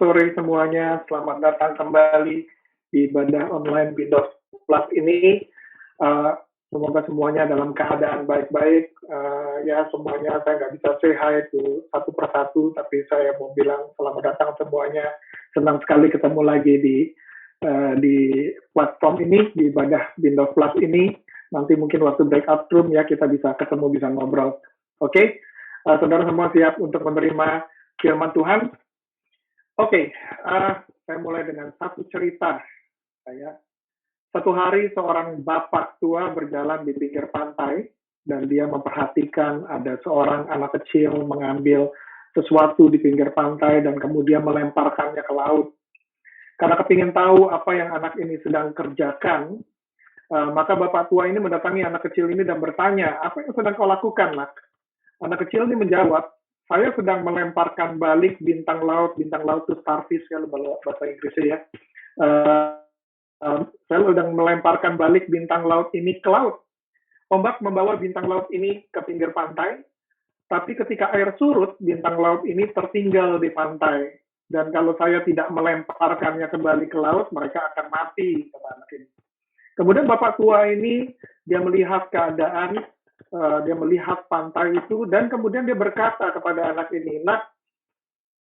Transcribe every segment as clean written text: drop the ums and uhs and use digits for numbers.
sore semuanya, selamat datang kembali di ibadah online Windows Plus ini. Uh, Semoga semuanya dalam keadaan baik-baik. Ya, semuanya saya nggak bisa say hi itu satu persatu, tapi saya mau bilang selamat datang semuanya. Senang sekali ketemu lagi di platform ini, di ibadah Windows Plus ini. Nanti mungkin waktu breakout room ya kita bisa ketemu, bisa ngobrol. Oke, saudara semua siap untuk menerima firman Tuhan? Oke, saya mulai dengan satu cerita. Satu hari seorang bapak tua berjalan di pinggir pantai dan dia memperhatikan ada seorang anak kecil mengambil sesuatu di pinggir pantai dan kemudian melemparkannya ke laut. Karena kepingin tahu apa yang anak ini sedang kerjakan, maka bapak tua ini mendatangi anak kecil ini dan bertanya, apa yang sedang kau lakukan, nak? Anak kecil ini menjawab, saya sedang melemparkan balik bintang laut itu starfish ya bahasa Inggrisnya ya. Saya sedang melemparkan balik bintang laut ini ke laut. Ombak membawa bintang laut ini ke pinggir pantai, tapi ketika air surut, bintang laut ini tertinggal di pantai. Dan kalau saya tidak melemparkannya kembali ke laut, mereka akan mati, kata anak ini. Kemudian bapak tua ini, dia melihat keadaan, dia melihat pantai itu, dan kemudian dia berkata kepada anak ini, nak,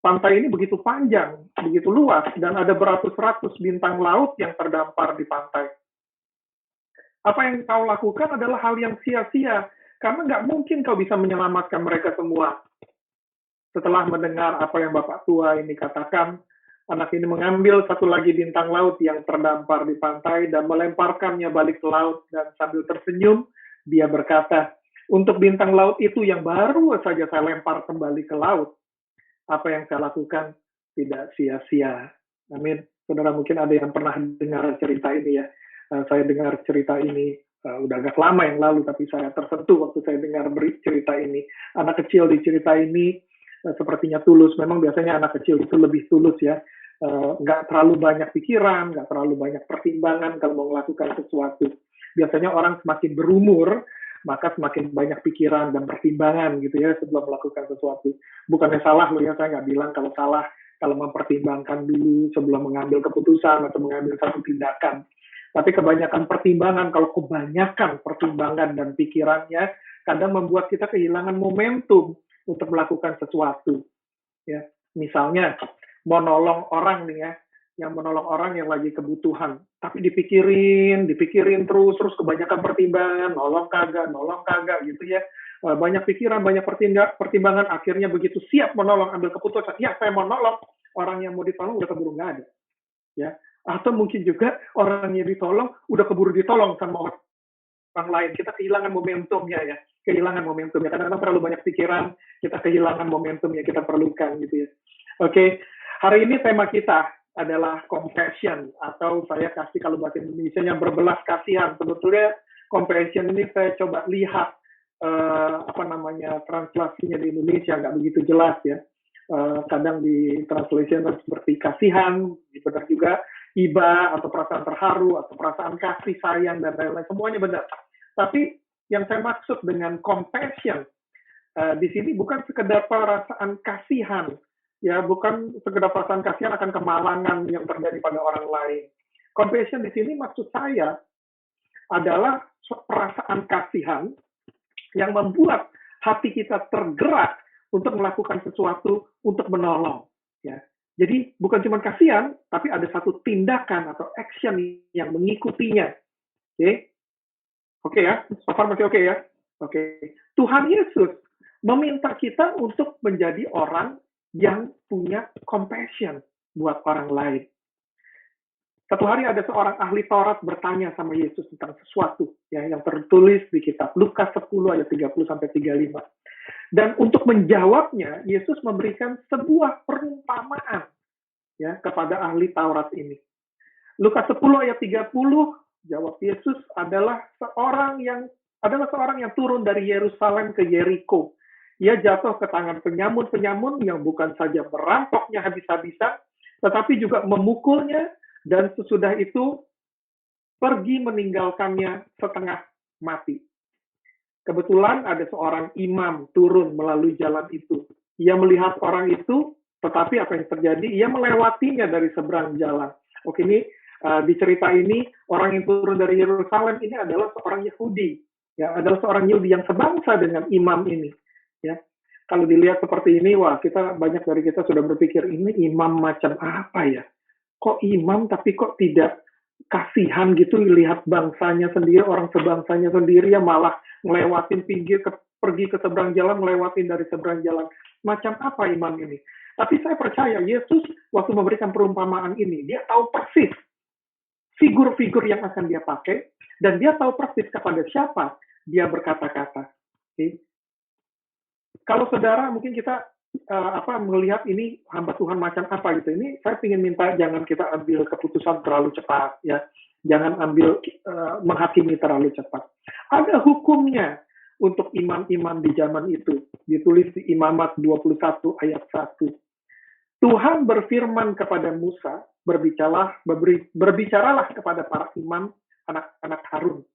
pantai ini begitu panjang, begitu luas, dan ada beratus-ratus bintang laut yang terdampar di pantai. Apa yang kau lakukan adalah hal yang sia-sia, karena nggak mungkin kau bisa menyelamatkan mereka semua. Setelah mendengar apa yang bapak tua ini katakan, anak ini mengambil satu lagi bintang laut yang terdampar di pantai dan melemparkannya balik ke laut, dan sambil tersenyum, dia berkata, untuk bintang laut itu yang baru saja saya lempar kembali ke laut, apa yang saya lakukan tidak sia-sia. Amin. Saudara mungkin ada yang pernah dengar cerita ini ya. Saya dengar cerita ini udah agak lama yang lalu, tapi saya tersentuh waktu saya dengar cerita ini. Anak kecil di cerita ini sepertinya tulus. Memang biasanya anak kecil itu lebih tulus ya. Nggak terlalu banyak pikiran, nggak terlalu banyak pertimbangan kalau mau melakukan sesuatu. Biasanya orang semakin berumur, maka semakin banyak pikiran dan pertimbangan gitu ya sebelum melakukan sesuatu. Bukannya salah loh ya, saya nggak bilang kalau salah kalau mempertimbangkan dulu sebelum mengambil keputusan atau mengambil satu tindakan. Tapi kebanyakan pertimbangan, kalau kebanyakan pertimbangan dan pikirannya, kadang membuat kita kehilangan momentum untuk melakukan sesuatu. Ya, misalnya mau nolong orang nih ya, yang menolong orang yang lagi kebutuhan, tapi dipikirin terus kebanyakan pertimbangan, nolong kagak gitu ya. Banyak pikiran, banyak pertimbangan, akhirnya begitu siap menolong, ambil keputusan, ya saya mau nolong, orang yang mau ditolong udah keburu nggak ada. Ya. Atau mungkin juga orang yang ditolong udah keburu ditolong sama orang lain. Kita kehilangan momentumnya ya. Kadang-kadang terlalu banyak pikiran, kita kehilangan momentum yang kita perlukan gitu ya. Oke, hari ini tema kita adalah compassion, atau saya kasih kalau bahasa Indonesia yang berbelas kasihan. Sebetulnya compassion ini saya coba lihat translasinya di Indonesia nggak begitu jelas ya. Kadang di translation seperti kasihan, benar juga iba atau perasaan terharu atau perasaan kasih sayang dan lain-lain, semuanya benar. Tapi yang saya maksud dengan compassion di sini bukan sekedar perasaan kasihan, ya, bukan sekedar perasaan kasihan akan kemalangan yang terjadi pada orang lain. Compassion di sini maksud saya adalah perasaan kasihan yang membuat hati kita tergerak untuk melakukan sesuatu untuk menolong. Ya. Jadi bukan cuma kasihan, tapi ada satu tindakan atau action yang mengikutinya. Oke ya, so far masih oke ya. Oke. Tuhan Yesus meminta kita untuk menjadi orang yang punya compassion buat orang lain. Satu hari ada seorang ahli Taurat bertanya sama Yesus tentang sesuatu ya, yang tertulis di kitab Lukas 10 ayat 30-35. Dan untuk menjawabnya, Yesus memberikan sebuah perumpamaan ya kepada ahli Taurat ini. Lukas 10 ayat 30, jawab Yesus adalah seorang yang turun dari Yerusalem ke Yeriko. Ia jatuh ke tangan penyamun-penyamun yang bukan saja merampoknya habis-habisan, tetapi juga memukulnya, dan sesudah itu pergi meninggalkannya setengah mati. Kebetulan ada seorang imam turun melalui jalan itu. Ia melihat orang itu, Tetapi apa yang terjadi? Ia melewatinya dari seberang jalan. Oke, ini di cerita ini orang yang turun dari Yerusalem ini adalah seorang Yahudi, ya, adalah seorang Yahudi yang sebangsa dengan imam ini. Ya, kalau dilihat seperti ini, wah, kita banyak dari kita sudah berpikir ini imam macam apa ya? Kok imam tapi kok tidak kasihan gitu lihat bangsanya sendiri, orang sebangsanya sendiri ya malah ngelewatin pergi ke seberang jalan, ngelewatin dari seberang jalan. Macam apa imam ini? Tapi saya percaya Yesus waktu memberikan perumpamaan ini, dia tahu persis figur-figur yang akan dia pakai, dan dia tahu persis kepada siapa dia berkata-kata. Okay? Kalau saudara mungkin kita melihat ini hamba Tuhan macam apa gitu. Ini saya ingin minta jangan kita ambil keputusan terlalu cepat ya. Jangan ambil menghakimi terlalu cepat. Ada hukumnya untuk imam-imam di zaman itu. Ditulis di Imamat 21 ayat 1. Tuhan berfirman kepada Musa, berbicaralah kepada para imam anak-anak Harun.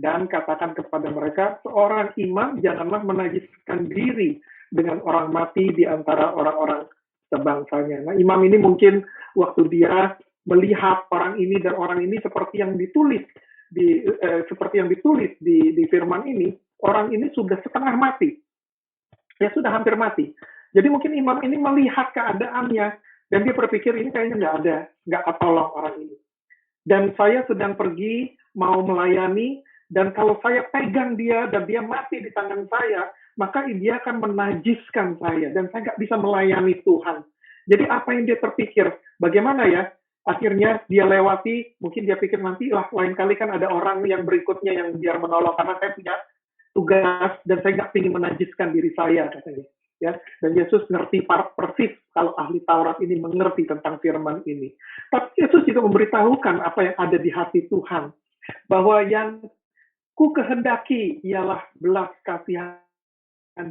Dan katakan kepada mereka, seorang imam janganlah menajiskan diri dengan orang mati di antara orang-orang sebangsanya. Nah, imam ini mungkin waktu dia melihat orang ini dan orang ini seperti yang ditulis di firman ini, orang ini sudah setengah mati. Ya sudah hampir mati. Jadi mungkin imam ini melihat keadaannya dan dia berpikir ini kayaknya nggak ketolong orang ini. Dan saya sedang pergi mau melayani, dan kalau saya pegang dia dan dia mati di tangan saya, maka dia akan menajiskan saya dan saya nggak bisa melayani Tuhan. Jadi apa yang dia terpikir? Bagaimana ya? Akhirnya dia lewati, mungkin dia pikir nanti lah lain kali kan ada orang yang berikutnya yang biar menolong karena saya punya tugas dan saya nggak ingin menajiskan diri saya katanya. Ya, dan Yesus ngerti persis kalau ahli Taurat ini mengerti tentang firman ini. Tapi Yesus juga memberitahukan apa yang ada di hati Tuhan, bahwa yang ku kehendaki ialah belas kasihan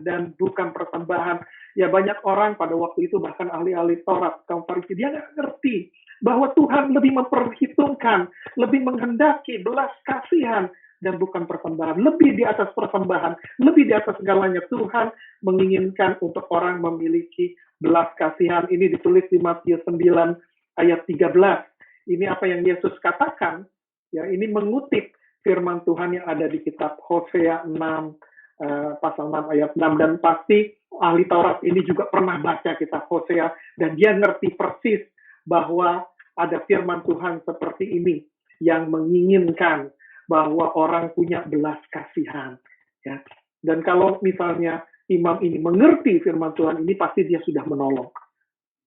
dan bukan persembahan. Ya banyak orang pada waktu itu bahkan ahli-ahli Taurat, kaum Farisi, dia nggak ngerti bahwa Tuhan lebih memperhitungkan, lebih menghendaki belas kasihan dan bukan persembahan. Lebih di atas persembahan, lebih di atas segalanya Tuhan menginginkan untuk orang memiliki belas kasihan. Ini ditulis di Matius 9 ayat 13. Ini apa yang Yesus katakan, ya ini mengutip firman Tuhan yang ada di kitab Hosea 6 pasal 6 ayat 6, dan pasti ahli Taurat ini juga pernah baca kitab Hosea dan dia ngerti persis bahwa ada firman Tuhan seperti ini yang menginginkan bahwa orang punya belas kasihan. Ya. Dan kalau misalnya imam ini mengerti firman Tuhan ini, pasti dia sudah menolong.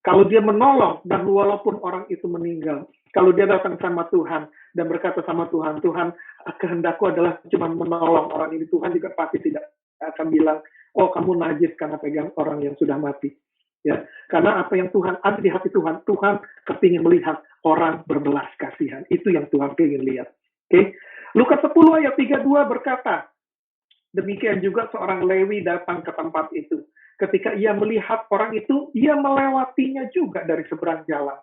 Kalau dia menolong, dan walaupun orang itu meninggal, kalau dia datang sama Tuhan dan berkata sama Tuhan, Tuhan, kehendakku adalah cuma menolong orang ini, Tuhan juga pasti tidak akan bilang, oh kamu najis karena pegang orang yang sudah mati. Ya, karena apa yang Tuhan ada di hati Tuhan, Tuhan kepingin melihat orang berbelas kasihan. Itu yang Tuhan ingin lihat. Oke, Lukas 10 ayat 32 berkata, demikian juga seorang Lewi datang ke tempat itu. Ketika ia melihat orang itu, ia melewatinya juga dari seberang jalan.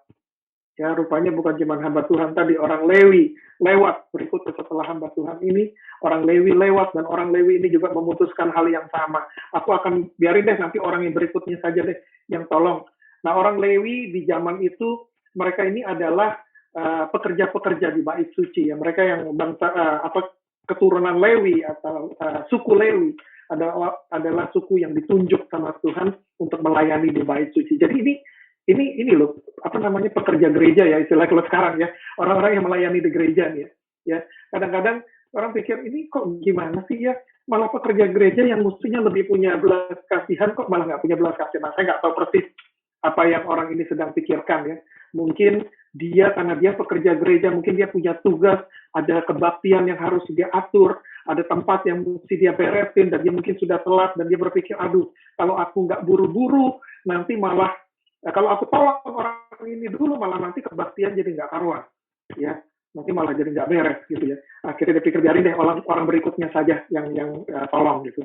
Ya, rupanya bukan cuma hamba Tuhan tadi, orang Lewi lewat berikutnya setelah hamba Tuhan ini, orang Lewi lewat, dan orang Lewi ini juga memutuskan hal yang sama. Aku akan biarin deh nanti orang yang berikutnya saja deh yang tolong. Nah, orang Lewi di zaman itu, mereka ini adalah pekerja-pekerja di bait suci, ya. Mereka yang bangsa keturunan Lewi atau suku Lewi adalah suku yang ditunjuk sama Tuhan untuk melayani di bait suci. Jadi ini loh, apa namanya, pekerja gereja ya, istilah kalau sekarang ya, orang-orang yang melayani di gereja nih ya. Kadang-kadang orang pikir ini kok gimana sih ya, malah pekerja gereja yang mestinya lebih punya belas kasihan kok malah nggak punya belas kasihan. Nah, saya nggak tahu persis apa yang orang ini sedang pikirkan ya. Mungkin dia karena dia pekerja gereja, mungkin dia punya tugas, ada kebaktian yang harus dia atur, ada tempat yang mesti dia beresin, dan dia mungkin sudah telat, dan dia berpikir, aduh, kalau aku nggak buru-buru, nanti malah, kalau aku tolong orang ini dulu, malah nanti kebaktian jadi nggak karuan. Ya, nanti malah jadi nggak beres gitu ya. Akhirnya dia pikir, biarin deh orang berikutnya saja yang tolong gitu.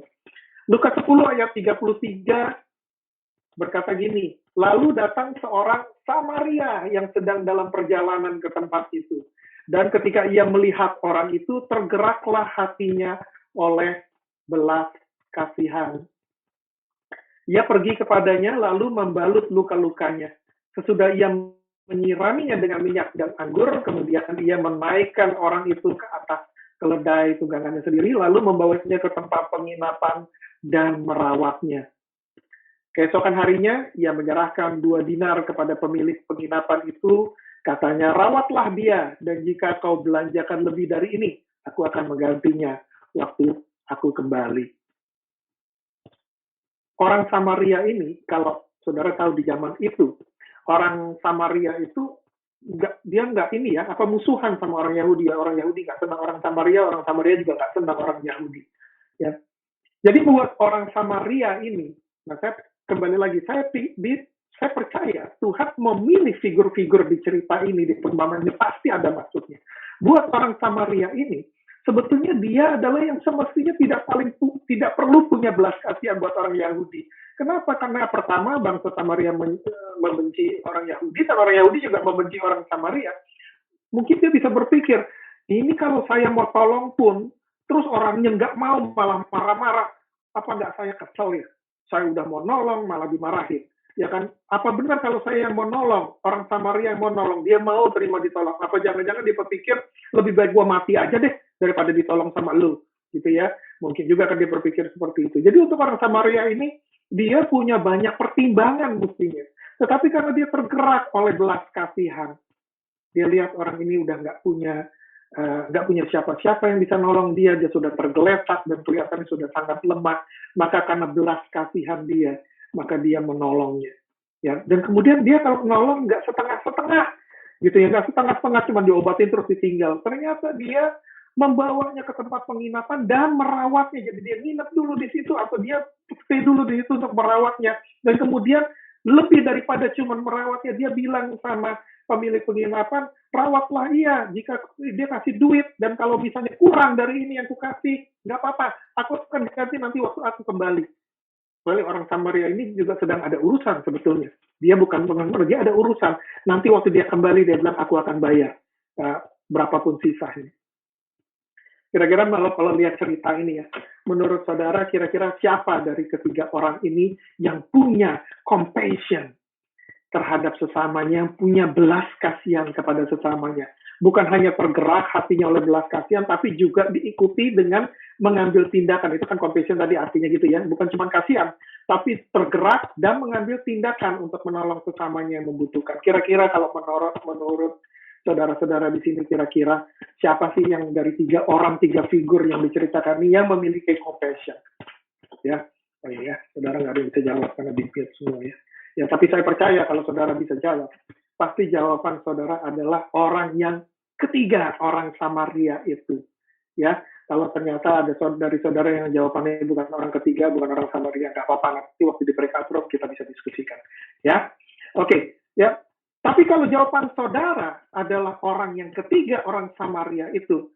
Lukas 10 ayat 33 berkata gini, lalu datang seorang Samaria yang sedang dalam perjalanan ke tempat itu. Dan ketika ia melihat orang itu, tergeraklah hatinya oleh belas kasihan. Ia pergi kepadanya lalu membalut luka-lukanya. Sesudah ia menyiraminya dengan minyak dan anggur, kemudian ia menaikkan orang itu ke atas keledai tunggangannya sendiri, lalu membawanya ke tempat penginapan dan merawatnya. Keesokan harinya, ia menyerahkan 2 dinar kepada pemilik penginapan itu. Katanya, rawatlah dia, dan jika kau belanjakan lebih dari ini, aku akan menggantinya waktu aku kembali. Orang Samaria ini, kalau saudara tahu di zaman itu, orang Samaria itu dia nggak ini ya, apa musuhan sama orang Yahudi ya. Orang Yahudi nggak senang orang Samaria juga nggak senang orang Yahudi. Ya, jadi buat orang Samaria ini, nah saya kembali lagi, saya percaya Tuhan memilih figur-figur di cerita ini, di perumpamaan ini pasti ada maksudnya. Buat orang Samaria ini, sebetulnya dia adalah yang semestinya tidak perlu punya belas kasihan buat orang Yahudi. Kenapa? Karena pertama bangsa Samaria membenci orang Yahudi, dan orang Yahudi juga membenci orang Samaria. Mungkin dia bisa berpikir, ini kalau saya mau tolong pun, terus orangnya nggak mau, malah marah-marah, apa nggak saya kesel ya? Saya udah mau nolong, malah dimarahin. Ya kan? Apa benar kalau saya yang mau nolong, orang Samaria yang mau nolong, dia mau terima ditolong? Apa jangan-jangan dia berpikir, lebih baik gua mati aja deh, daripada ditolong sama lu? Gitu ya. Mungkin juga kan dia berpikir seperti itu. Jadi untuk orang Samaria ini, dia punya banyak pertimbangan mestinya. Tetapi karena dia tergerak oleh belas kasihan, dia lihat orang ini udah nggak punya siapa-siapa yang bisa nolong dia, dia sudah tergeletak dan kelihatannya sudah sangat lemah, maka karena belas kasihan dia, maka dia menolongnya. Ya, dan kemudian dia kalau menolong nggak setengah-setengah, gitu ya, nggak setengah-setengah cuma diobatin terus ditinggal. Ternyata dia membawanya ke tempat penginapan dan merawatnya. Jadi dia nginep dulu di situ atau dia stay dulu di situ untuk merawatnya. Dan kemudian lebih daripada cuma merawatnya, dia bilang sama pemilik penginapan, rawatlah ia, jika dia kasih duit, dan kalau misalnya kurang dari ini yang kukasih, nggak apa-apa, aku akan ganti nanti waktu aku kembali. Soalnya orang Samaria ini juga sedang ada urusan sebetulnya. Dia bukan penganggur, dia ada urusan. Nanti waktu dia kembali, dia bilang, aku akan bayar berapapun sisanya. Kira-kira kalau lihat cerita ini ya, menurut saudara kira-kira siapa dari ketiga orang ini yang punya compassion terhadap sesamanya, yang punya belas kasihan kepada sesamanya. Bukan hanya tergerak hatinya oleh belas kasihan, tapi juga diikuti dengan mengambil tindakan. Itu kan compassion tadi artinya gitu ya, bukan cuma kasihan, tapi tergerak dan mengambil tindakan untuk menolong sesamanya yang membutuhkan. Kira-kira kalau menurut saudara-saudara di sini, kira-kira siapa sih yang dari tiga figur yang diceritakan ini yang memiliki compassion? Ya, oh iya, saudara nggak ada yang bisa jawab karena dipilih semua ya. Ya, tapi saya percaya kalau saudara bisa jawab, pasti jawaban saudara adalah orang yang ketiga, orang Samaria itu. Ya, kalau ternyata ada dari saudara yang jawabannya bukan orang ketiga, bukan orang Samaria, nggak apa-apa. Nanti waktu di breakout room kita bisa diskusikan. Ya, oke. Ya, tapi kalau jawaban saudara adalah orang yang ketiga, orang Samaria itu,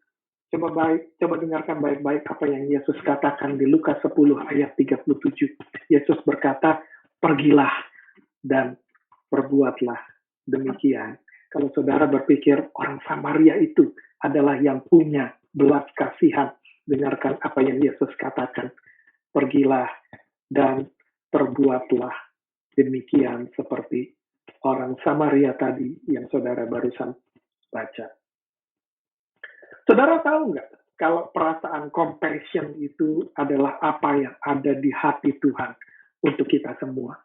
coba dengarkan baik-baik apa yang Yesus katakan di Lukas 10 ayat 37. Yesus berkata, pergilah dan perbuatlah demikian. Kalau saudara berpikir orang Samaria itu adalah yang punya belas kasihan, dengarkan apa yang Yesus katakan. Pergilah dan perbuatlah demikian seperti orang Samaria tadi yang saudara barusan baca. Saudara tahu nggak kalau perasaan compassion itu adalah apa yang ada di hati Tuhan untuk kita semua?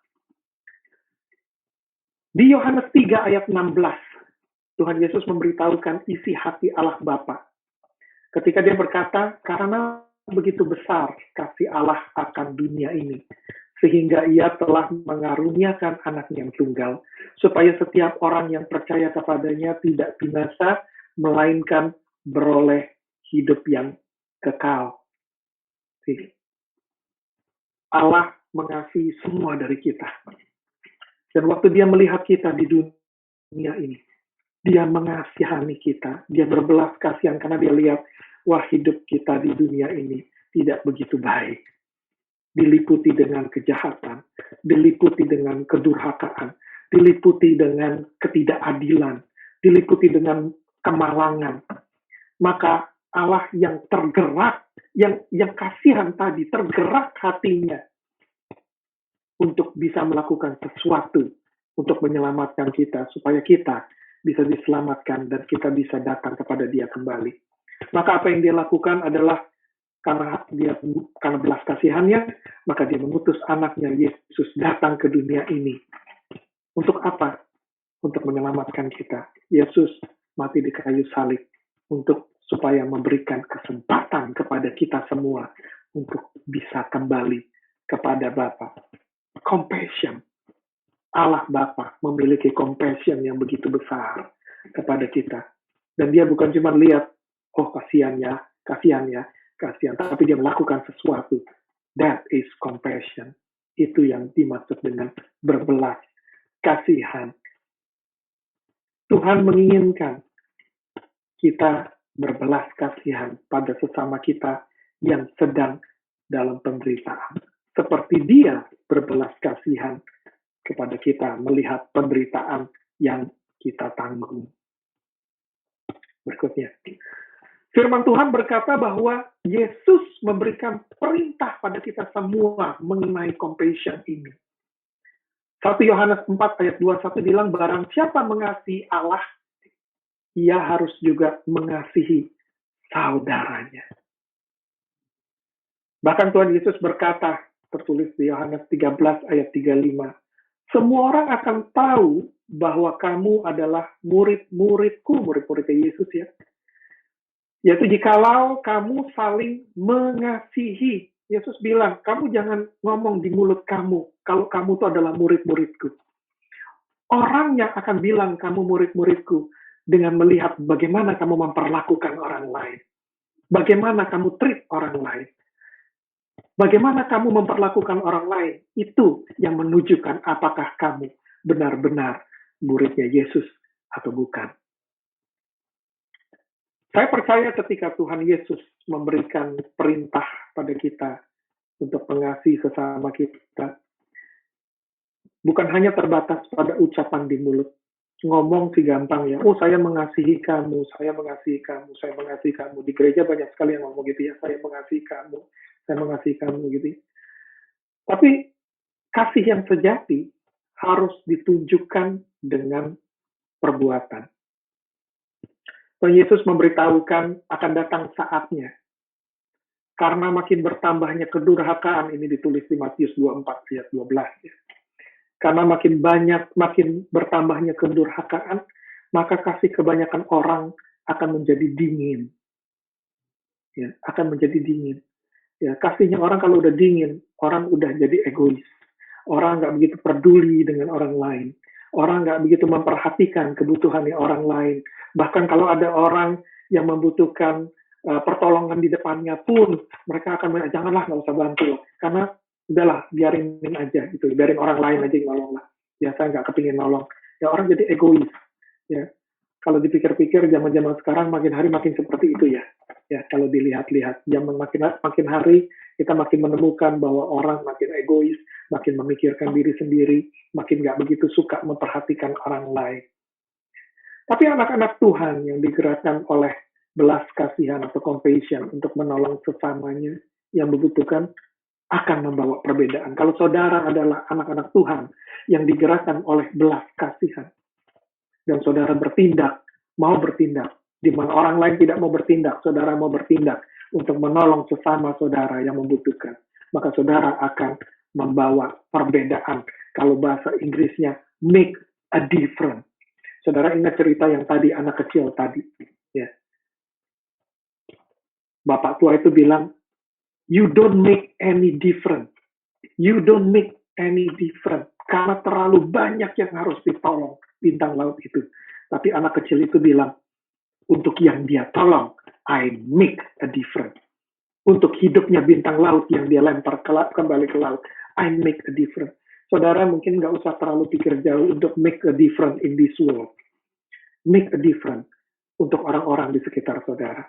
Di Yohanes 3 ayat 16, Tuhan Yesus memberitahukan isi hati Allah Bapa. Ketika dia berkata, karena begitu besar kasih Allah akan dunia ini, sehingga ia telah mengaruniakan anaknya yang tunggal, supaya setiap orang yang percaya kepadanya tidak binasa, melainkan beroleh hidup yang kekal. Allah mengasihi semua dari kita. Dan waktu dia melihat kita di dunia ini, dia mengasihani kita, dia berbelas kasihan karena dia lihat, wah hidup kita di dunia ini tidak begitu baik. Diliputi dengan kejahatan, diliputi dengan kedurhakaan, diliputi dengan ketidakadilan, diliputi dengan kemalangan. Maka Allah yang tergerak, yang kasihan tadi, tergerak hatinya. untuk bisa melakukan sesuatu untuk menyelamatkan kita, supaya kita bisa diselamatkan dan kita bisa datang kepada Dia kembali. Maka apa yang Dia lakukan adalah karena belas kasihannya, maka Dia mengutus anaknya Yesus datang ke dunia ini. Untuk apa? Untuk menyelamatkan kita. Yesus mati di kayu salib supaya memberikan kesempatan kepada kita semua untuk bisa kembali kepada Bapa. Compassion. Allah Bapa memiliki compassion yang begitu besar kepada kita. Dan Dia bukan cuma lihat, oh kasihan ya, tapi Dia melakukan sesuatu. That is compassion. Itu yang dimaksud dengan berbelas kasihan. Tuhan menginginkan kita berbelas kasihan pada sesama kita yang sedang dalam penderitaan. Seperti Dia berbelas kasihan kepada kita melihat penderitaan yang kita tanggung. Berikutnya, firman Tuhan berkata bahwa Yesus memberikan perintah pada kita semua mengenai compassion ini. 1 Yohanes 4 ayat 21 bilang, barang siapa mengasihi Allah, ia harus juga mengasihi saudaranya. Bahkan Tuhan Yesus berkata, tertulis di Yohanes 13 ayat 35, semua orang akan tahu bahwa kamu adalah murid-muridku, murid-muridnya Yesus ya. Yaitu jikalau kamu saling mengasihi. Yesus bilang, kamu jangan ngomong di mulut kamu, kalau kamu itu adalah murid-muridku. Orang yang akan bilang kamu murid-muridku dengan melihat bagaimana kamu memperlakukan orang lain. Bagaimana kamu treat orang lain. Bagaimana kamu memperlakukan orang lain, itu yang menunjukkan apakah kamu benar-benar muridnya Yesus atau bukan. Saya percaya ketika Tuhan Yesus memberikan perintah pada kita untuk mengasihi sesama kita, bukan hanya terbatas pada ucapan di mulut. Ngomong sih gampang ya, oh saya mengasihi kamu, saya mengasihi kamu, saya mengasihi kamu. Di gereja banyak sekali yang ngomong gitu ya, saya mengasihi kamu gitu. Tapi kasih yang sejati harus ditunjukkan dengan perbuatan. Tuhan Yesus memberitahukan akan datang saatnya. Karena makin bertambahnya kedurhakaan, ini ditulis di Matius 24 ayat 12 ya. Karena makin bertambahnya kedurhakaan, maka kasih kebanyakan orang akan menjadi dingin. Ya, akan menjadi dingin. Ya, kasihnya orang kalau udah dingin, orang udah jadi egois. Orang nggak begitu peduli dengan orang lain. Orang nggak begitu memperhatikan kebutuhan orang lain. Bahkan kalau ada orang yang membutuhkan pertolongan di depannya pun, mereka akan bilang, janganlah, nggak usah bantu. Karena udahlah, biarin aja gitu. Biarin orang lain aja yang nolong lah. Ya, saya nggak kepingin nolong. Ya, orang jadi egois. Ya, kalau dipikir-pikir zaman-zaman sekarang makin hari makin seperti itu ya. Ya, kalau dilihat-lihat, zaman makin hari kita makin menemukan bahwa orang makin egois, makin memikirkan diri sendiri, makin nggak begitu suka memperhatikan orang lain. Tapi anak-anak Tuhan yang digerakkan oleh belas kasihan atau compassion untuk menolong sesamanya yang membutuhkan akan membawa perbedaan. Kalau saudara adalah anak-anak Tuhan yang digerakkan oleh belas kasihan, dan saudara mau bertindak, di mana orang lain tidak mau bertindak, saudara mau bertindak untuk menolong sesama saudara yang membutuhkan, maka saudara akan membawa perbedaan. Kalau bahasa Inggrisnya, make a difference. Saudara ingat cerita yang tadi, anak kecil tadi. Ya. Bapak tua itu bilang, you don't make any difference. You don't make any difference. Karena terlalu banyak yang harus ditolong bintang laut itu. Tapi anak kecil itu bilang, untuk yang dia tolong, I make a difference. Untuk hidupnya bintang laut yang dia lempar kembali ke laut, I make a difference. Saudara mungkin nggak usah terlalu pikir jauh untuk make a difference in this world. Make a difference untuk orang-orang di sekitar saudara.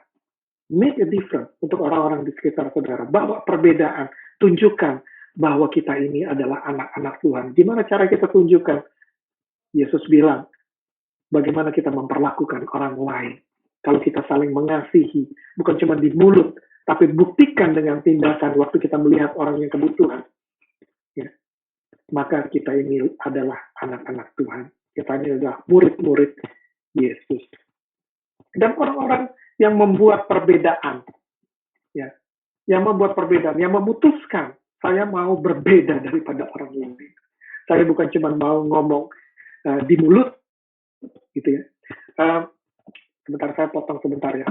Make a difference untuk orang-orang di sekitar saudara. Bawa perbedaan. Tunjukkan bahwa kita ini adalah anak-anak Tuhan. Gimana cara kita tunjukkan? Yesus bilang, bagaimana kita memperlakukan orang lain. Kalau kita saling mengasihi, bukan cuma di mulut, tapi buktikan dengan tindakan waktu kita melihat orang yang kebutuhan. Ya. maka kita ini adalah anak-anak Tuhan. Kita ini adalah murid-murid Yesus. Dan orang-orang yang membuat perbedaan, ya, yang membuat perbedaan, yang memutuskan, saya mau berbeda daripada orang lain. Saya bukan cuma mau ngomong di mulut, gitu ya. Sebentar, saya potong sebentar ya.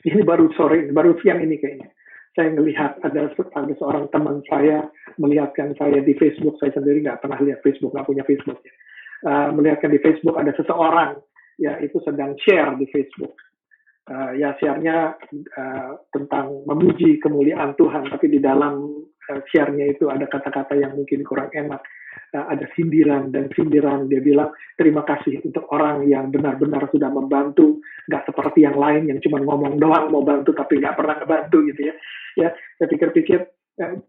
Ini baru sore, baru siang ini kayaknya. Saya melihat ada seorang teman saya melihatkan saya di Facebook. Saya sendiri nggak pernah lihat Facebook, nggak punya Facebook ya. Melihatkan di Facebook ada seseorang ya itu sedang share di Facebook. Ya share-nya tentang memuji kemuliaan Tuhan, tapi di dalam share-nya itu ada kata-kata yang mungkin kurang enak. Ada sindiran dan sindiran. Dia bilang terima kasih untuk orang yang benar-benar sudah membantu, nggak seperti yang lain yang cuma ngomong doang mau bantu tapi nggak pernah ngebantu gitu ya. Ya, saya pikir-pikir,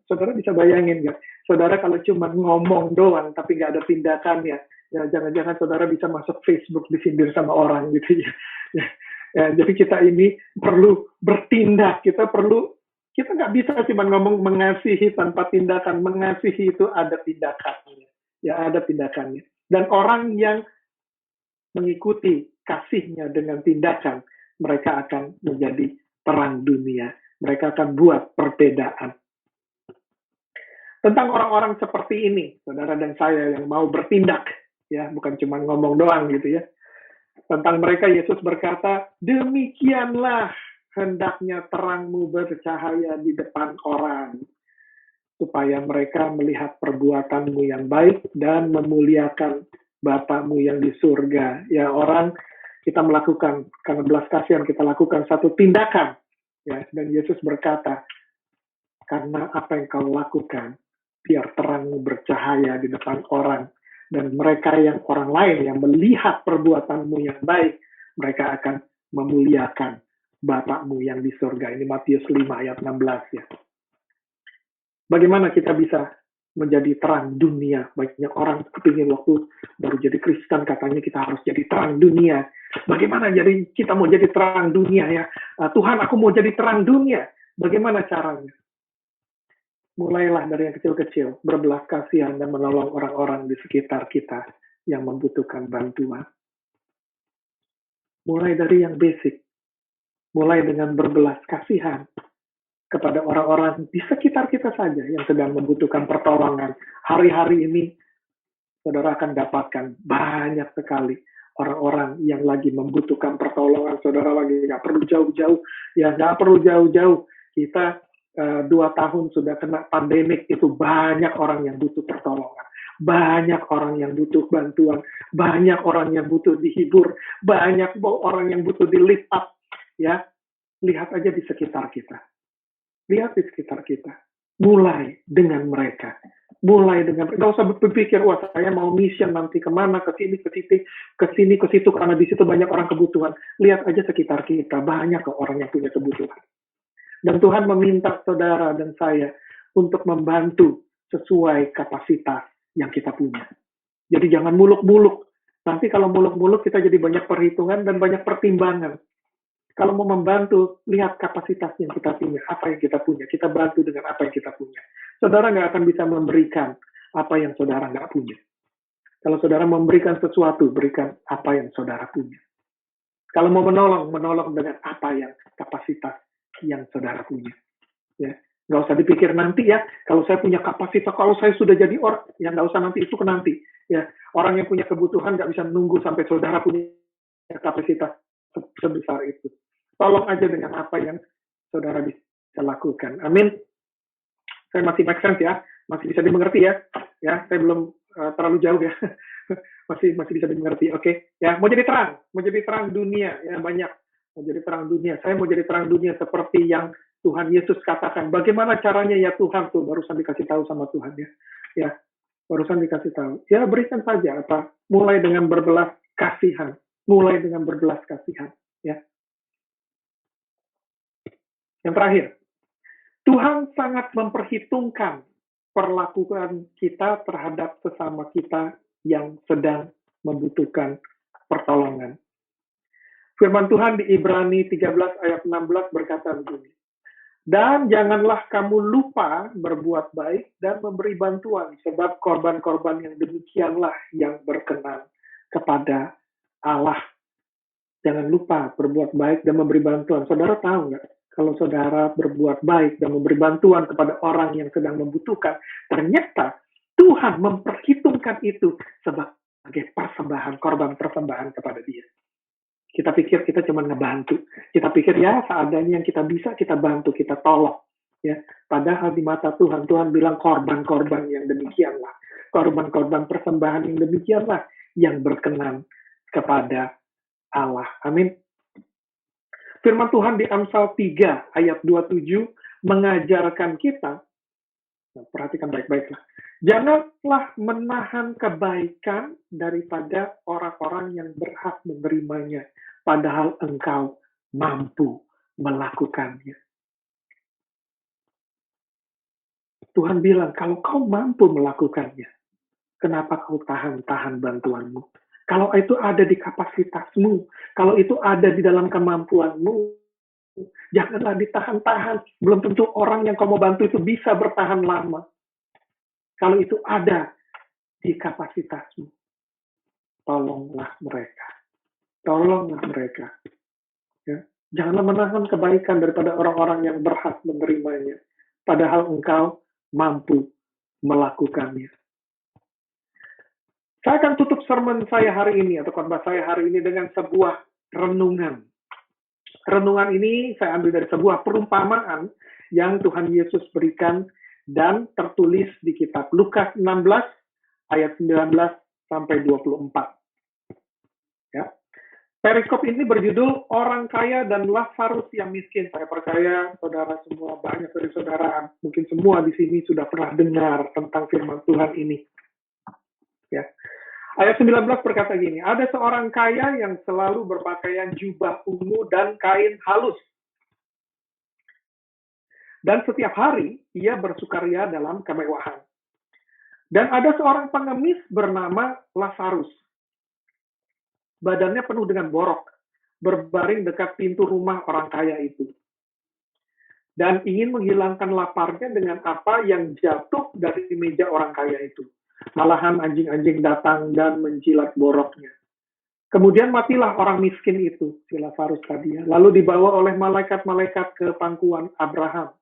saudara bisa bayangin nggak? Saudara kalau cuma ngomong doang tapi nggak ada tindakannya, ya jangan-jangan saudara bisa masuk Facebook disindir sama orang gitu ya. Ya, jadi kita ini perlu bertindak, kita nggak bisa cuma ngomong mengasihi tanpa tindakan. Mengasihi itu ada tindakannya, ya ada tindakannya. Dan orang yang mengikuti kasihnya dengan tindakan, mereka akan menjadi terang dunia. Mereka akan buat perbedaan. Tentang orang-orang seperti ini, saudara dan saya yang mau bertindak, ya bukan cuma ngomong doang gitu ya. Tentang mereka Yesus berkata, demikianlah hendaknya terangmu bercahaya di depan orang, supaya mereka melihat perbuatanmu yang baik dan memuliakan Bapakmu yang di surga. Ya orang, kita melakukan, karena belas kasihan kita lakukan satu tindakan. Ya, dan Yesus berkata, karena apa yang kau lakukan, biar terangmu bercahaya di depan orang. Dan mereka yang orang lain yang melihat perbuatanmu yang baik, mereka akan memuliakan Bapakmu yang di surga. Ini Matius 5 ayat 16 ya. Bagaimana kita bisa menjadi terang dunia? Banyak orang kepingin waktu baru jadi Kristen katanya kita harus jadi terang dunia. Bagaimana jadi kita mau jadi terang dunia ya? Tuhan, aku mau jadi terang dunia. Bagaimana caranya? Mulailah dari yang kecil-kecil, berbelas kasihan dan menolong orang-orang di sekitar kita yang membutuhkan bantuan. Mulai dari yang basic, mulai dengan berbelas kasihan kepada orang-orang di sekitar kita saja yang sedang membutuhkan pertolongan. Hari-hari ini, saudara akan dapatkan banyak sekali orang-orang yang lagi membutuhkan pertolongan. Saudara lagi nggak perlu jauh-jauh, ya nggak perlu jauh-jauh. Kita 2 tahun sudah kena pandemik, itu banyak orang yang butuh pertolongan, banyak orang yang butuh bantuan, banyak orang yang butuh dihibur, banyak orang yang butuh di lift up. Ya, lihat aja di sekitar kita, lihat di sekitar kita. Mulai dengan mereka, mulai dengan, nggak usah berpikir wah saya mau mission nanti kemana, ke sini ke situ, ke sini ke situ karena di situ banyak orang kebutuhan. Lihat aja sekitar kita, banyak orang yang punya kebutuhan. Dan Tuhan meminta saudara dan saya untuk membantu sesuai kapasitas yang kita punya. Jadi jangan muluk-muluk. Nanti kalau muluk-muluk kita jadi banyak perhitungan dan banyak pertimbangan. Kalau mau membantu, lihat kapasitas yang kita punya, apa yang kita punya. Kita bantu dengan apa yang kita punya. Saudara nggak akan bisa memberikan apa yang saudara nggak punya. Kalau saudara memberikan sesuatu, berikan apa yang saudara punya. Kalau mau menolong, menolong dengan apa yang kapasitas yang saudara punya. Ya, nggak usah dipikir nanti ya. Kalau saya punya kapasitas, kalau saya sudah jadi orang, ya nggak usah nanti, itu ke nanti. Ya, orang yang punya kebutuhan nggak bisa menunggu sampai saudara punya kapasitas sebesar itu. Tolong aja dengan apa yang saudara bisa lakukan. Amin. Saya masih make sense ya, masih bisa dimengerti ya. Ya, saya belum terlalu jauh ya. masih bisa dimengerti. Oke, ya mau jadi terang dunia ya banyak. Mau jadi terang dunia. Saya mau jadi terang dunia seperti yang Tuhan Yesus katakan. Bagaimana caranya ya Tuhan tuh barusan dikasih tahu sama Tuhan ya. Ya, barusan dikasih tahu. Ya berikan saja apa. Mulai dengan berbelas kasihan. Mulai dengan berbelas kasihan. Ya. Yang terakhir, Tuhan sangat memperhitungkan perlakuan kita terhadap sesama kita yang sedang membutuhkan pertolongan. Firman Tuhan di Ibrani 13 ayat 16 berkata begini, Dan janganlah kamu lupa berbuat baik dan memberi bantuan, sebab korban-korban yang demikianlah yang berkenan kepada Allah. Jangan lupa berbuat baik dan memberi bantuan. Saudara tahu nggak? Kalau saudara berbuat baik dan memberi bantuan kepada orang yang sedang membutuhkan, ternyata Tuhan memperhitungkan itu sebagai persembahan, korban persembahan kepada dia. Kita pikir kita cuma ngebantu. Kita pikir ya seadanya yang kita bisa, kita bantu, kita tolong. Ya, padahal di mata Tuhan, Tuhan bilang korban-korban yang demikianlah. Korban-korban persembahan yang demikianlah yang berkenan kepada Allah. Amin. Firman Tuhan di Amsal 3 ayat 27 mengajarkan kita, perhatikan baik-baiklah, janganlah menahan kebaikan daripada orang-orang yang berhak menerimanya, padahal engkau mampu melakukannya. Tuhan bilang, kalau kau mampu melakukannya, kenapa kau tahan-tahan bantuanmu? Kalau itu ada di kapasitasmu, kalau itu ada di dalam kemampuanmu, janganlah ditahan-tahan. Belum tentu orang yang kau mau bantu itu bisa bertahan lama. Kalau itu ada di kapasitasmu, tolonglah mereka. Tolonglah mereka. Ya. Janganlah menahan kebaikan daripada orang-orang yang berhak menerimanya, padahal engkau mampu melakukannya. Saya akan tutup sermon saya hari ini, atau khotbah saya hari ini dengan sebuah renungan. Renungan ini saya ambil dari sebuah perumpamaan yang Tuhan Yesus berikan dan tertulis di kitab Lukas 16 ayat 19 sampai 24. Ya. Perikop ini berjudul Orang Kaya dan Lazarus yang Miskin. Saya percaya saudara semua, banyak dari saudara, mungkin semua di sini sudah pernah dengar tentang firman Tuhan ini. Ya. Ayat 19 berkata gini, ada seorang kaya yang selalu berpakaian jubah ungu dan kain halus. Dan setiap hari ia bersukaria dalam kemewahan. Dan ada seorang pengemis bernama Lazarus. Badannya penuh dengan borok, berbaring dekat pintu rumah orang kaya itu. Dan ingin menghilangkan laparnya dengan apa yang jatuh dari meja orang kaya itu. Malahan anjing-anjing datang dan menjilat boroknya. Kemudian matilah orang miskin itu, si Lazarus tadi, lalu dibawa oleh malaikat-malaikat ke pangkuan Abraham.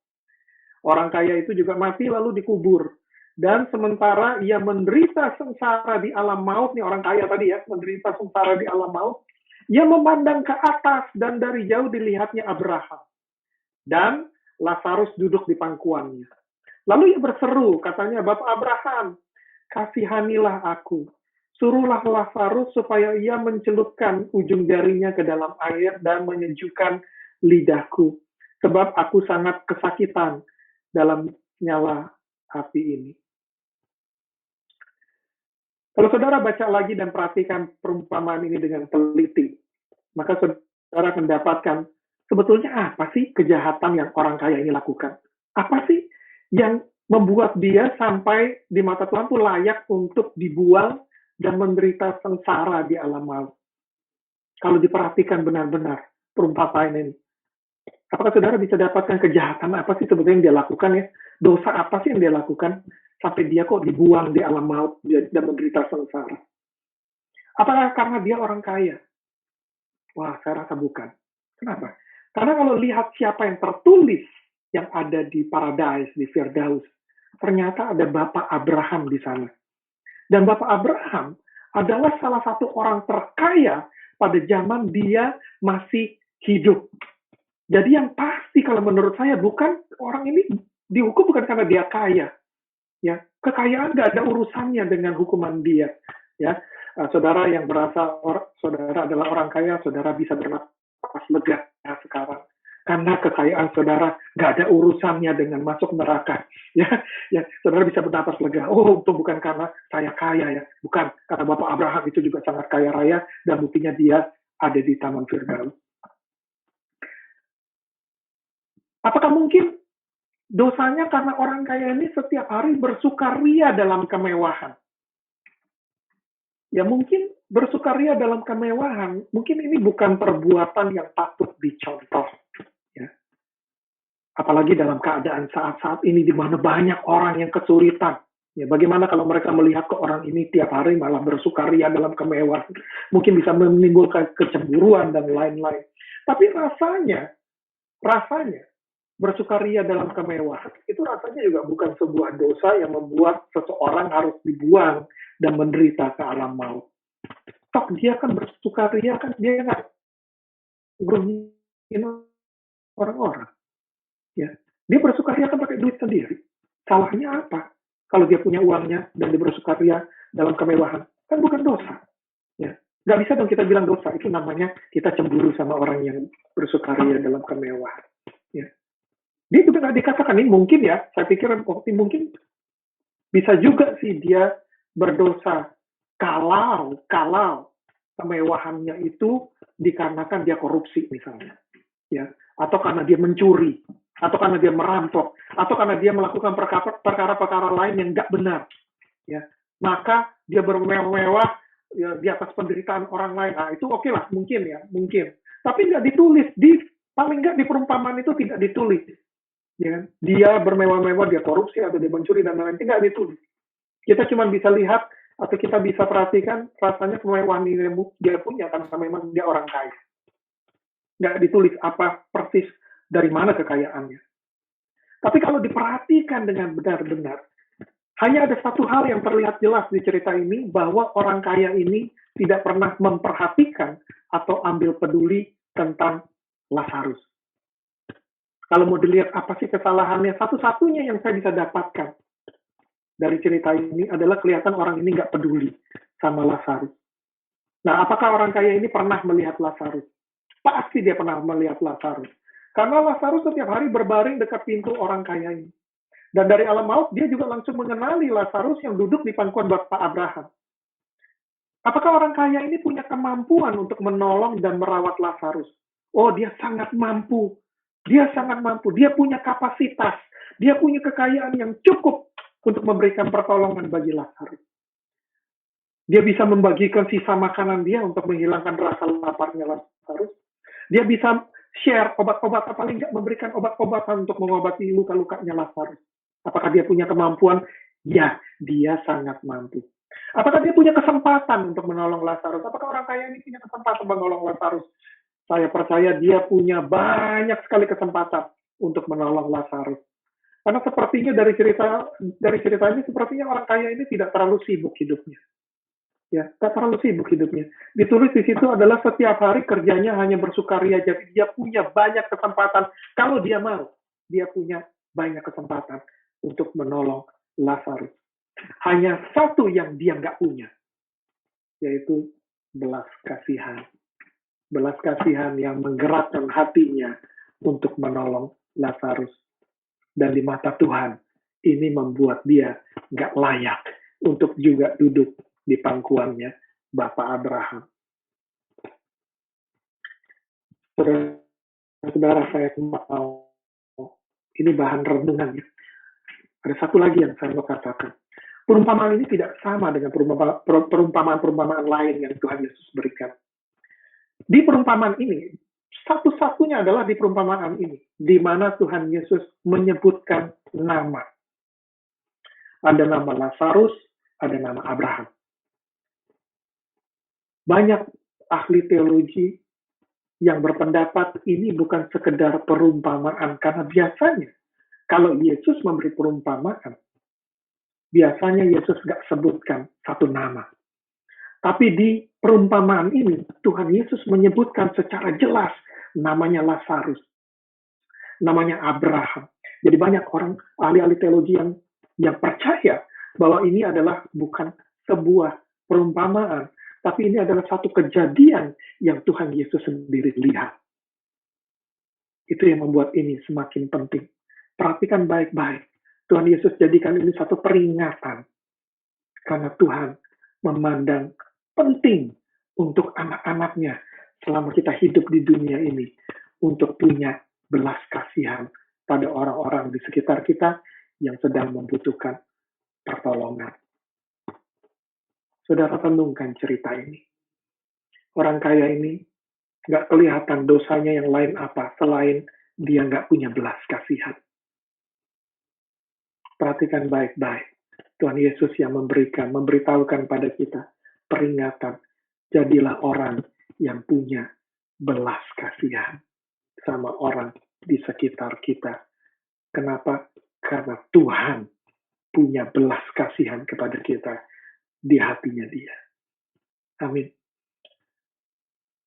Orang kaya itu juga mati lalu dikubur. Dan sementara ia menderita sengsara di alam maut, nih orang kaya tadi ya, menderita sengsara di alam maut, ia memandang ke atas dan dari jauh dilihatnya Abraham. Dan Lazarus duduk di pangkuannya. Lalu ia berseru, katanya, Bapak Abraham, kasihanilah aku. Suruhlah Lazarus supaya ia mencelupkan ujung jarinya ke dalam air dan menyejukkan lidahku. Sebab aku sangat kesakitan dalam nyala api ini. Kalau saudara baca lagi dan perhatikan perumpamaan ini dengan teliti, maka saudara akan mendapatkan sebetulnya apa sih kejahatan yang orang kaya ini lakukan? Apa sih yang membuat dia sampai di mata Tuhan itu layak untuk dibuang dan menderita sengsara di alam maut? Kalau diperhatikan benar-benar perumpamaan ini, apakah saudara bisa dapatkan kejahatan apa sih sebetulnya yang dia lakukan ya? Dosa apa sih yang dia lakukan sampai dia kok dibuang di alam maut dan menderita sengsara? Apakah karena dia orang kaya? Wah, saya rasa bukan. Kenapa? Karena kalau lihat siapa yang tertulis yang ada di Paradise, di Firdaus, ternyata ada Bapak Abraham di sana. Dan Bapak Abraham adalah salah satu orang terkaya pada zaman dia masih hidup. Jadi yang pasti kalau menurut saya bukan orang ini dihukum bukan karena dia kaya. Ya, kekayaan nggak ada urusannya dengan hukuman dia. Ya, saudara yang berasa saudara adalah orang kaya, saudara bisa bernapas lega sekarang. Karena kekayaan saudara nggak ada urusannya dengan masuk neraka. Ya, saudara bisa bernapas lega. Oh, itu bukan karena saya kaya ya, bukan karena Bapak Abraham itu juga sangat kaya raya dan buktinya dia ada di Taman Firdaus. Apakah mungkin dosanya karena orang kaya ini setiap hari bersukaria dalam kemewahan? Ya mungkin bersukaria dalam kemewahan, mungkin ini bukan perbuatan yang patut dicontoh. Ya. Apalagi dalam keadaan saat-saat ini di mana banyak orang yang kesulitan. Ya, bagaimana kalau mereka melihat ke orang ini tiap hari malah bersukaria dalam kemewahan, mungkin bisa menimbulkan kecemburuan dan lain-lain. Tapi rasanya bersukaria dalam kemewahan itu rasanya juga bukan sebuah dosa yang membuat seseorang harus dibuang dan menderita ke alam maut. Toh dia kan bersukaria kan dia nggak ngerugiin orang-orang. Ya, dia bersukaria kan pakai duit sendiri. Salahnya apa? Kalau dia punya uangnya dan dia bersukaria dalam kemewahan, kan bukan dosa. Ya, nggak bisa dong kita bilang dosa. Itu namanya kita cemburu sama orang yang bersukaria dalam kemewahan. Ya, dia juga nggak dikatakan ini mungkin ya. Saya pikir mungkin bisa juga sih dia berdosa kalau kemewahannya itu dikarenakan dia korupsi misalnya, ya, atau karena dia mencuri, atau karena dia merampok, atau karena dia melakukan perkara-perkara lain yang nggak benar, ya, maka dia bermewah-mewah ya, di atas penderitaan orang lain. Nah itu oke lah, mungkin ya, mungkin. Tapi nggak ditulis paling nggak di perumpamaan itu tidak ditulis, ya, dia bermewah-mewah, dia korupsi atau dia mencuri dan lain-lain, tidak ditulis. Kita cuma bisa lihat atau kita bisa perhatikan rasanya kemewahan ini dia punya karena memang dia orang kaya. Nggak ditulis apa persis dari mana kekayaannya. Tapi kalau diperhatikan dengan benar-benar, hanya ada satu hal yang terlihat jelas di cerita ini, bahwa orang kaya ini tidak pernah memperhatikan atau ambil peduli tentang Lazarus. Kalau mau dilihat apa sih kesalahannya, satu-satunya yang saya bisa dapatkan dari cerita ini adalah kelihatan orang ini nggak peduli sama Lazarus. Nah, apakah orang kaya ini pernah melihat Lazarus? Pasti dia pernah melihat Lazarus. Karena Lazarus setiap hari berbaring dekat pintu orang kaya ini. Dan dari alam maut, dia juga langsung mengenali Lazarus yang duduk di pangkuan Bapak Abraham. Apakah orang kaya ini punya kemampuan untuk menolong dan merawat Lazarus? Oh, dia sangat mampu. Dia sangat mampu. Dia punya kapasitas. Dia punya kekayaan yang cukup untuk memberikan pertolongan bagi Lazarus. Dia bisa membagikan sisa makanan dia untuk menghilangkan rasa laparnya Lazarus. Dia bisa share obat-obatan, paling nggak memberikan obat-obatan untuk mengobati luka-lukanya Lazarus. Apakah dia punya kemampuan? Ya, dia sangat mampu. Apakah dia punya kesempatan untuk menolong Lazarus? Apakah orang kaya ini punya kesempatan menolong Lazarus? Saya percaya dia punya banyak sekali kesempatan untuk menolong Lazarus. Karena sepertinya dari cerita ini sepertinya orang kaya ini tidak terlalu sibuk hidupnya. Ya, tak terlalu sibuk hidupnya. Ditulis di situ adalah setiap hari kerjanya hanya bersukaria, jadi dia punya banyak kesempatan. Kalau dia mau, dia punya banyak kesempatan untuk menolong Lazarus. Hanya satu yang dia nggak punya, yaitu belas kasihan. Belas kasihan yang menggerakkan hatinya untuk menolong Lazarus. Dan di mata Tuhan, ini membuat dia nggak layak untuk juga duduk di pangkuannya Bapak Abraham. Saudara saya mau, ini bahan renungan. Ada satu lagi yang saya mau katakan. Perumpamaan ini tidak sama dengan perumpamaan-perumpamaan lain yang Tuhan Yesus berikan. Di perumpamaan ini, satu-satunya adalah di perumpamaan ini, di mana Tuhan Yesus menyebutkan nama. Ada nama Lazarus, ada nama Abraham. Banyak ahli teologi yang berpendapat ini bukan sekedar perumpamaan, karena biasanya kalau Yesus memberi perumpamaan, biasanya Yesus nggak sebutkan satu nama. Tapi di perumpamaan ini, Tuhan Yesus menyebutkan secara jelas namanya Lazarus, namanya Abraham. Jadi banyak orang ahli-ahli teologi yang percaya bahwa ini adalah bukan sebuah perumpamaan, tapi ini adalah satu kejadian yang Tuhan Yesus sendiri lihat. Itu yang membuat ini semakin penting. Perhatikan baik-baik. Tuhan Yesus jadikan ini satu peringatan. Karena Tuhan memandang penting untuk anak-anaknya selama kita hidup di dunia ini. Untuk punya belas kasihan pada orang-orang di sekitar kita yang sedang membutuhkan pertolongan. Saudara renungkan cerita ini. Orang kaya ini nggak kelihatan dosanya yang lain apa selain dia nggak punya belas kasihan. Perhatikan baik-baik. Tuhan Yesus yang memberitahukan pada kita peringatan. Jadilah orang yang punya belas kasihan sama orang di sekitar kita. Kenapa? Karena Tuhan punya belas kasihan kepada kita di hatinya dia. Amin.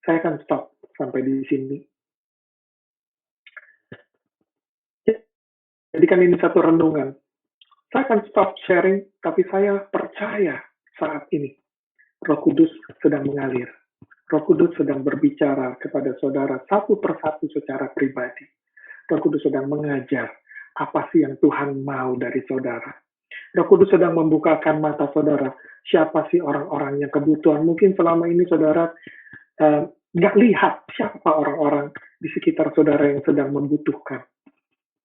Saya akan stop sampai di sini. Jadikan ini satu renungan. Saya akan stop sharing, tapi saya percaya saat ini Roh Kudus sedang mengalir. Roh Kudus sedang berbicara kepada saudara satu persatu secara pribadi. Roh Kudus sedang mengajar apa sih yang Tuhan mau dari saudara. Roh Kudus sedang membukakan mata saudara. Siapa sih orang-orang yang kebutuhan? Mungkin selama ini saudara nggak lihat siapa orang-orang di sekitar saudara yang sedang membutuhkan.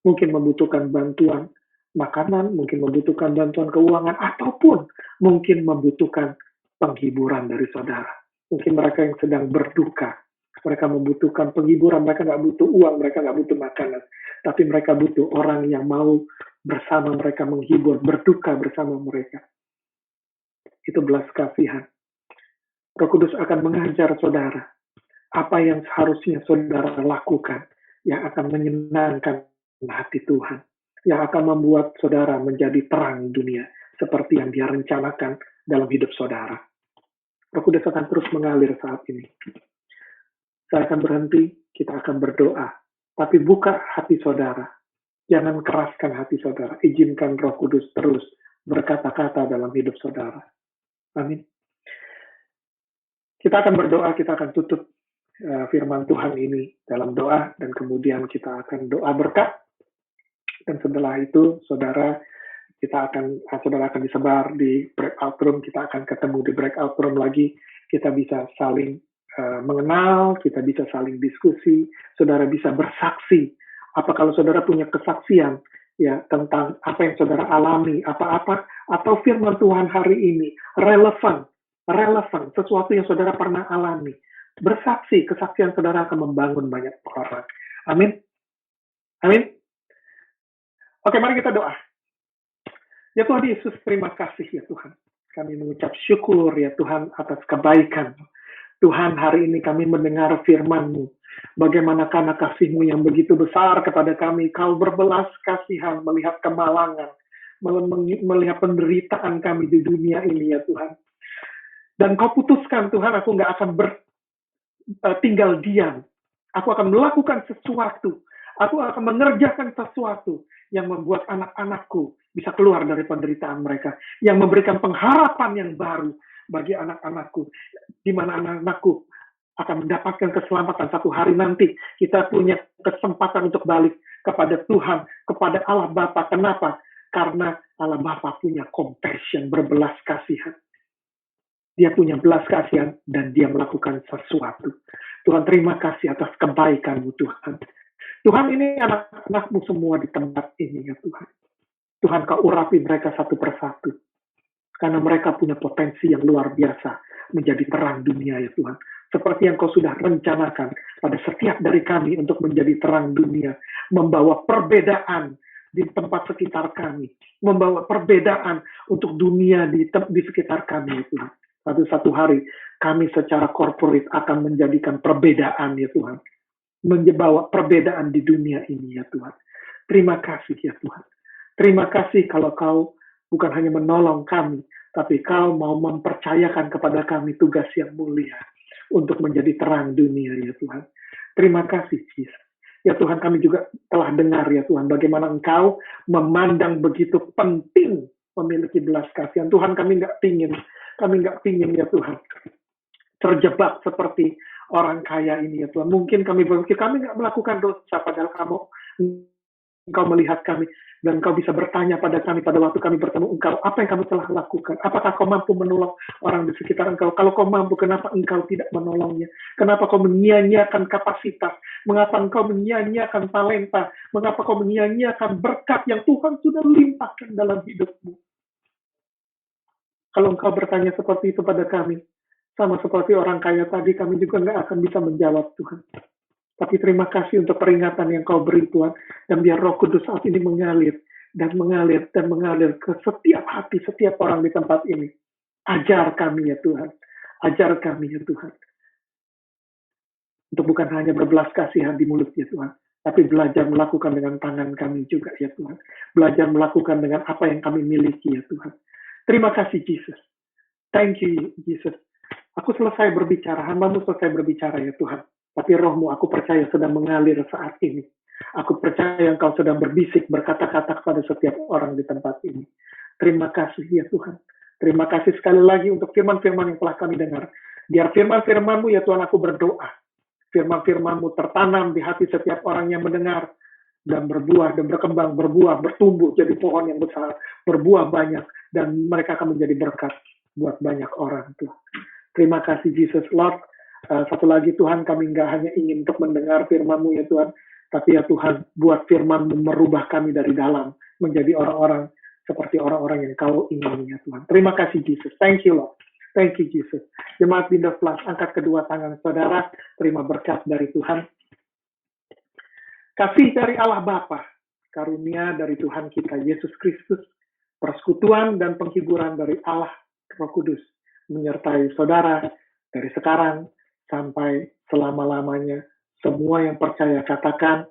Mungkin membutuhkan bantuan makanan, mungkin membutuhkan bantuan keuangan, ataupun mungkin membutuhkan penghiburan dari saudara. Mungkin mereka yang sedang berduka, mereka membutuhkan penghiburan, mereka nggak butuh uang, mereka nggak butuh makanan, tapi mereka butuh orang yang mau bersama mereka menghibur, berduka bersama mereka. Itu belas kasihan. Roh Kudus akan mengajar saudara apa yang seharusnya saudara lakukan yang akan menyenangkan hati Tuhan, yang akan membuat saudara menjadi terang dunia seperti yang dia rencanakan dalam hidup saudara. Roh Kudus akan terus mengalir saat ini. Saya akan berhenti, kita akan berdoa, tapi buka hati saudara. Jangan keraskan hati saudara. Izinkan Roh Kudus terus berkata-kata dalam hidup saudara. Amin. Kita akan berdoa, kita akan tutup firman Tuhan ini dalam doa, dan kemudian kita akan doa berkat. Dan setelah itu, saudara akan disebar di breakout room. Kita akan ketemu di breakout room lagi. Kita bisa saling mengenal, kita bisa saling diskusi. Saudara bisa bersaksi. Apa kalau saudara punya kesaksian ya tentang apa yang saudara alami, apa-apa, atau firman Tuhan hari ini relevan, sesuatu yang saudara pernah alami. Bersaksi, kesaksian saudara akan membangun banyak orang. Amin. Amin. Oke, mari kita doa. Ya Tuhan Yesus, terima kasih ya Tuhan. Kami mengucap syukur ya Tuhan atas kebaikan. Tuhan, hari ini kami mendengar firman-Mu. Bagaimana karena kasih-Mu yang begitu besar kepada kami, Kau berbelas kasihan melihat kemalangan, melihat penderitaan kami di dunia ini ya Tuhan. Dan Kau putuskan Tuhan, aku nggak akan tinggal diam. Aku akan melakukan sesuatu. Aku akan mengerjakan sesuatu yang membuat anak-anakku bisa keluar dari penderitaan mereka. Yang memberikan pengharapan yang baru bagi anak-anakku. Di mana anak-anakku akan mendapatkan keselamatan satu hari nanti. Kita punya kesempatan untuk balik kepada Tuhan, kepada Allah Bapa. Kenapa? Karena Allah Bapa punya compassion, berbelas kasihan. Dia punya belas kasihan dan dia melakukan sesuatu. Tuhan, terima kasih atas kebaikan-Mu Tuhan. Tuhan, ini anak-anak-Mu semua di tempat ini ya Tuhan. Tuhan, Kau urapi mereka satu persatu. Karena mereka punya potensi yang luar biasa menjadi terang dunia ya Tuhan. Seperti yang Kau sudah rencanakan pada setiap dari kami untuk menjadi terang dunia. Membawa perbedaan di tempat sekitar kami. Membawa perbedaan untuk dunia di sekitar kami ya Tuhan. Satu hari kami secara korporat akan menjadikan perbedaan ya Tuhan. Membawa perbedaan di dunia ini ya Tuhan. Terima kasih ya Tuhan. Terima kasih kalau Kau bukan hanya menolong kami, tapi Kau mau mempercayakan kepada kami tugas yang mulia untuk menjadi terang dunia ya Tuhan. Terima kasih Yesus. Ya Tuhan, kami juga telah dengar ya Tuhan bagaimana Engkau memandang begitu penting memiliki belas kasihan. Tuhan, kami nggak pingin ya Tuhan terjebak seperti orang kaya ini ya Tuhan. Mungkin kami berpikir kami nggak melakukan dosa, padahal Engkau melihat kami dan Engkau bisa bertanya pada kami pada waktu kami bertemu Engkau, apa yang kami telah lakukan? Apakah Kau mampu menolong orang di sekitar Engkau? Kalau Kau mampu, kenapa Engkau tidak menolongnya? Kenapa Kau menyia-nyiakan kapasitas? Mengapa Engkau menyia-nyiakan talenta? Mengapa Kau menyia-nyiakan berkat yang Tuhan sudah limpahkan dalam hidupmu? Kalau Engkau bertanya seperti itu pada kami, sama seperti orang kaya tadi, kami juga nggak akan bisa menjawab Tuhan. Tapi terima kasih untuk peringatan yang kau beri Tuhan. Dan biar Roh Kudus saat ini mengalir dan mengalir dan mengalir ke setiap hati, setiap orang di tempat ini. Ajar kami ya Tuhan. Ajar kami ya Tuhan. Untuk bukan hanya berbelas kasihan di mulut ya Tuhan. Tapi belajar melakukan dengan tangan kami juga ya Tuhan. Belajar melakukan dengan apa yang kami miliki ya Tuhan. Terima kasih Jesus. Thank you Jesus. Aku selesai berbicara, hamba-Mu selesai berbicara ya Tuhan. Tapi roh-Mu aku percaya sedang mengalir saat ini. Aku percaya Engkau sedang berbisik, berkata-kata kepada setiap orang di tempat ini. Terima kasih ya Tuhan. Terima kasih sekali lagi untuk firman-firman yang telah kami dengar. Biar firman-firman-Mu ya Tuhan, aku berdoa. Firman-firman-Mu tertanam di hati setiap orang yang mendengar. Dan berbuah, dan berkembang, berbuah, bertumbuh, jadi pohon yang besar, berbuah banyak, dan mereka akan menjadi berkat buat banyak orang Tuhan. Terima kasih Jesus Lord. Satu lagi Tuhan, kami nggak hanya ingin untuk mendengar firman-Mu ya Tuhan, tapi ya Tuhan, buat firman-Mu merubah kami dari dalam, menjadi orang-orang seperti orang-orang yang Kau ingin ya Tuhan. Terima kasih Jesus. Thank you Lord. Thank you Jesus. Jemaat Windows Plus, angkat kedua tangan saudara, terima berkat dari Tuhan. Kasih dari Allah Bapa, karunia dari Tuhan kita Yesus Kristus, persekutuan dan penghiburan dari Allah Roh Kudus menyertai saudara dari sekarang sampai selama-lamanya. Semua yang percaya katakan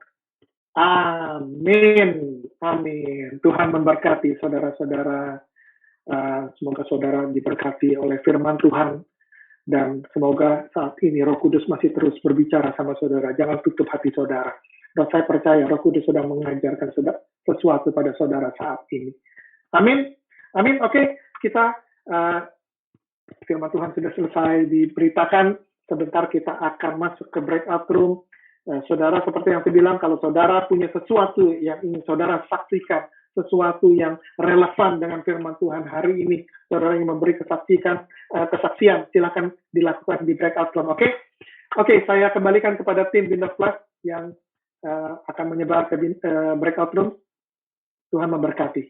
amin. Amin. Tuhan memberkati saudara-saudara. Semoga saudara diberkati oleh firman Tuhan. Dan semoga saat ini Roh Kudus masih terus berbicara sama saudara. Jangan tutup hati saudara. Dan saya percaya Roh Kudus sedang mengajarkan sesuatu pada saudara saat ini. Amin. Amin. Oke, kita firman Tuhan sudah selesai diberitakan. Sebentar kita akan masuk ke breakout room. Saudara, seperti yang saya bilang, kalau saudara punya sesuatu yang ingin saudara saksikan, sesuatu yang relevan dengan firman Tuhan hari ini, saudara ingin memberi kesaksian, silakan dilakukan di breakout room. Oke, saya kembalikan kepada tim Windows Plus yang akan menyebar ke breakout room. Tuhan memberkati.